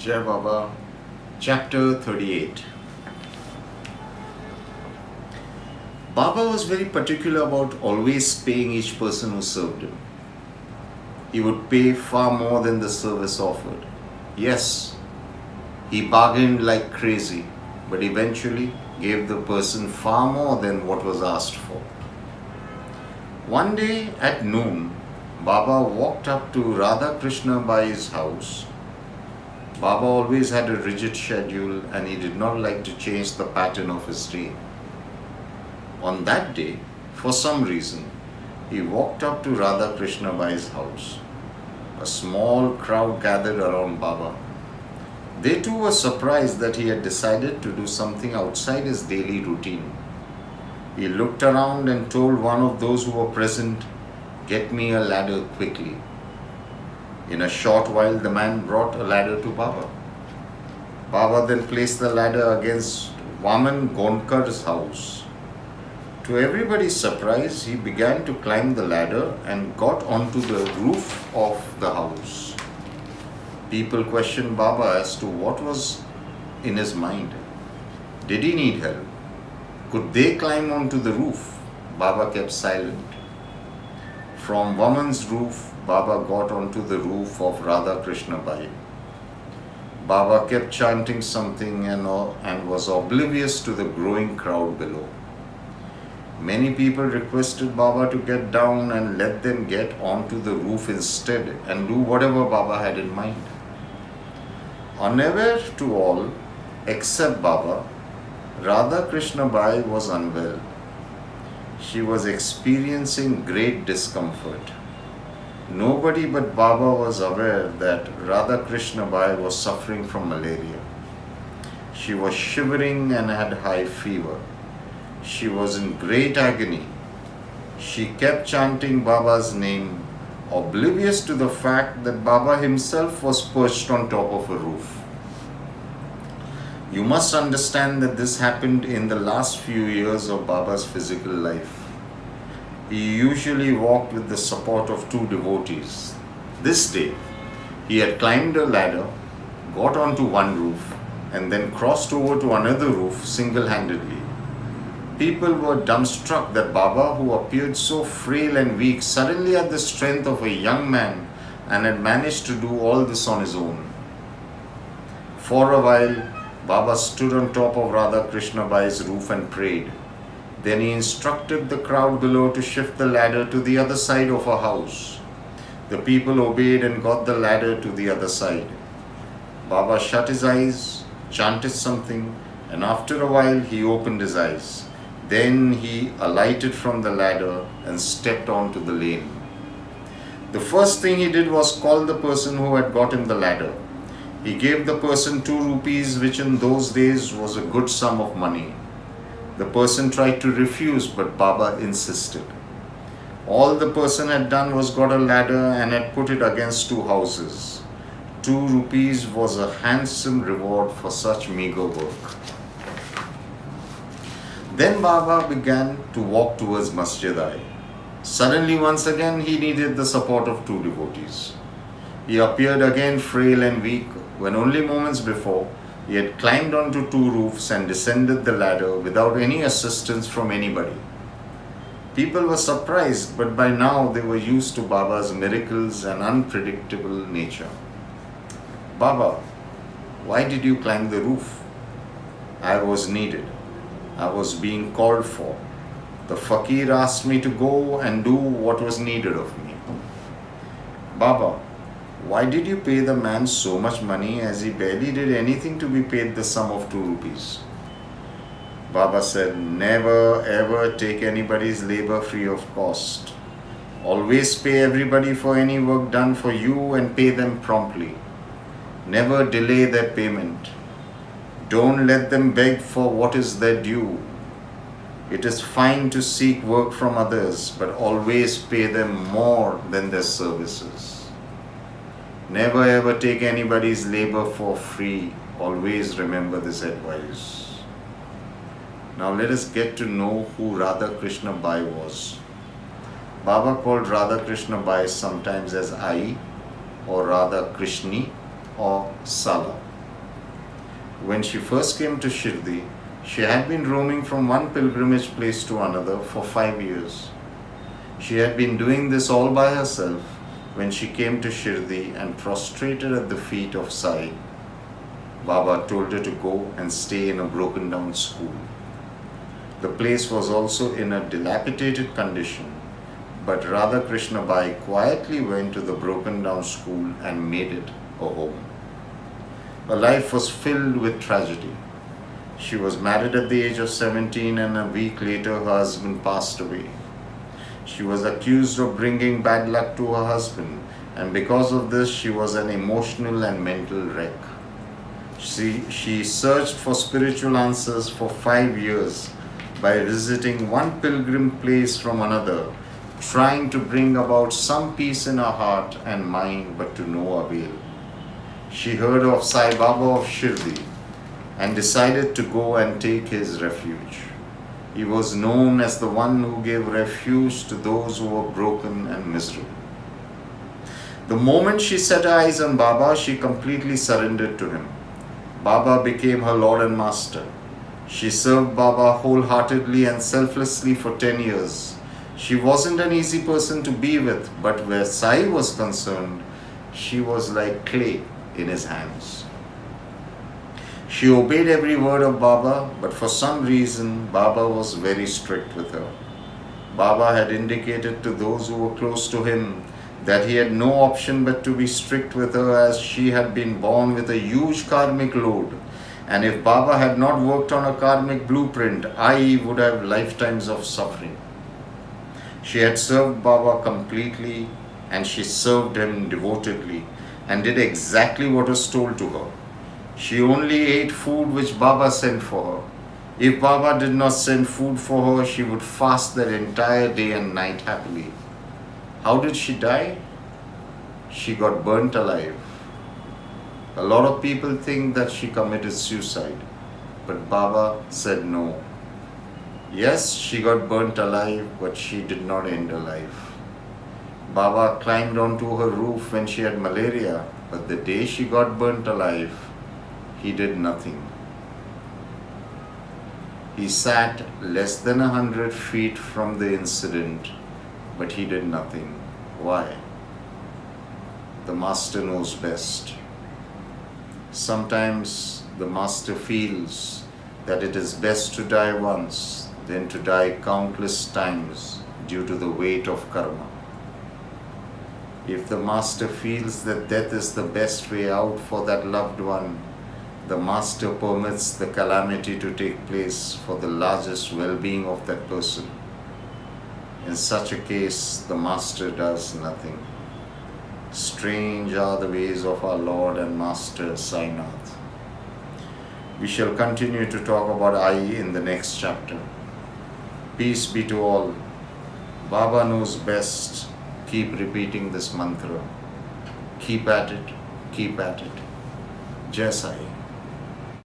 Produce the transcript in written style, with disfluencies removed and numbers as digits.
Jai Baba, Chapter 38. Baba was very particular about always paying each person who served him. He would pay far more than the service offered. Yes, he bargained like crazy, but eventually gave the person far more than what was asked for. One day at noon, Baba walked up to Radha Krishna Bai's house. Baba always had a rigid schedule and he did not like to change the pattern of his day. On that day, for some reason, he walked up to Radha Krishna Bai's house. A small crowd gathered around Baba. They too were surprised that he had decided to do something outside his daily routine. He looked around and told one of those who were present, "Get me a ladder quickly." In a short while, the man brought a ladder to Baba. Baba then placed the ladder against Vaman Gonkar's house. To everybody's surprise, he began to climb the ladder and got onto the roof of the house. People questioned Baba as to what was in his mind. Did he need help? Could they climb onto the roof? Baba kept silent. From Vaman's roof, Baba got onto the roof of Radha Krishna Bai. Baba kept chanting something and was oblivious to the growing crowd below. Many people requested Baba to get down and let them get onto the roof instead and do whatever Baba had in mind. Unaware to all except Baba, Radha Krishna Bai was unwell. She was experiencing great discomfort. Nobody but Baba was aware that Radha Krishna Bai was suffering from malaria. She was shivering and had high fever. She was in great agony. She kept chanting Baba's name, oblivious to the fact that Baba himself was perched on top of a roof. You must understand that this happened in the last few years of Baba's physical life. He usually walked with the support of two devotees. This day, he had climbed a ladder, got onto one roof, and then crossed over to another roof single-handedly. People were dumbstruck that Baba, who appeared so frail and weak, suddenly had the strength of a young man and had managed to do all this on his own. For a while, Baba stood on top of Radha Krishna Bai's roof and prayed. Then he instructed the crowd below to shift the ladder to the other side of her house. The people obeyed and got the ladder to the other side. Baba shut his eyes, chanted something, and after a while he opened his eyes. Then he alighted from the ladder and stepped onto the lane. The first thing he did was call the person who had got him the ladder. He gave the person 2 rupees, which in those days was a good sum of money. The person tried to refuse, but Baba insisted. All the person had done was got a ladder and had put it against 2 houses. 2 rupees was a handsome reward for such meager work. Then Baba began to walk towards Masjid-i. Suddenly, once again, he needed the support of 2 devotees. He appeared again frail and weak when only moments before he had climbed onto 2 roofs and descended the ladder without any assistance from anybody. People were surprised, but by now they were used to Baba's miracles and unpredictable nature. "Baba, why did you climb the roof?" "I was needed. I was being called for. The Fakir asked me to go and do what was needed of me." "Baba, why did you pay the man so much money as he barely did anything to be paid the sum of 2 rupees? Baba said, "Never ever take anybody's labor free of cost. Always pay everybody for any work done for you and pay them promptly. Never delay their payment. Don't let them beg for what is their due. It is fine to seek work from others, but always pay them more than their services. Never ever take anybody's labor for free. Always remember this advice." Now let us get to know who Radha Krishna Bai was. Baba called Radha Krishna Bai sometimes as Ai or Radha Krishni or Sala. When she first came to Shirdi, she had been roaming from one pilgrimage place to another for 5 years. She had been doing this all by herself when she came to Shirdi and prostrated at the feet of Sai. Baba told her to go and stay in a broken down school. The place was also in a dilapidated condition, but Radha Krishna Bai quietly went to the broken down school and made it a home. Her life was filled with tragedy. She was married at the age of 17 and a week later her husband passed away. She was accused of bringing bad luck to her husband, and because of this she was an emotional and mental wreck. She searched for spiritual answers for 5 years by visiting one pilgrim place from another, trying to bring about some peace in her heart and mind, but to no avail. She heard of Sai Baba of Shirdi and decided to go and take his refuge. He was known as the one who gave refuge to those who were broken and miserable. The moment she set her eyes on Baba, she completely surrendered to him. Baba became her Lord and Master. She served Baba wholeheartedly and selflessly for 10 years. She wasn't an easy person to be with, but where Sai was concerned, she was like clay in his hands. She obeyed every word of Baba, but for some reason, Baba was very strict with her. Baba had indicated to those who were close to him that he had no option but to be strict with her, as she had been born with a huge karmic load, and if Baba had not worked on a karmic blueprint, I would have lifetimes of suffering. She had served Baba completely, and she served him devotedly and did exactly what was told to her. She only ate food which Baba sent for her. If Baba did not send food for her, she would fast that entire day and night happily. How did she die? She got burnt alive. A lot of people think that she committed suicide, but Baba said no. Yes, she got burnt alive, but she did not end her life. Baba climbed onto her roof when she had malaria, but the day she got burnt alive, he did nothing. He sat less than 100 feet from the incident, but he did nothing. Why? The Master knows best. Sometimes the Master feels that it is best to die once than to die countless times due to the weight of karma. If the Master feels that death is the best way out for that loved one, the Master permits the calamity to take place for the largest well-being of that person. In such a case, the Master does nothing. Strange are the ways of our Lord and Master Sainath. We shall continue to talk about I in the next chapter. Peace be to all. Baba knows best. Keep repeating this mantra. Keep at it. Keep at it. Jai Sai.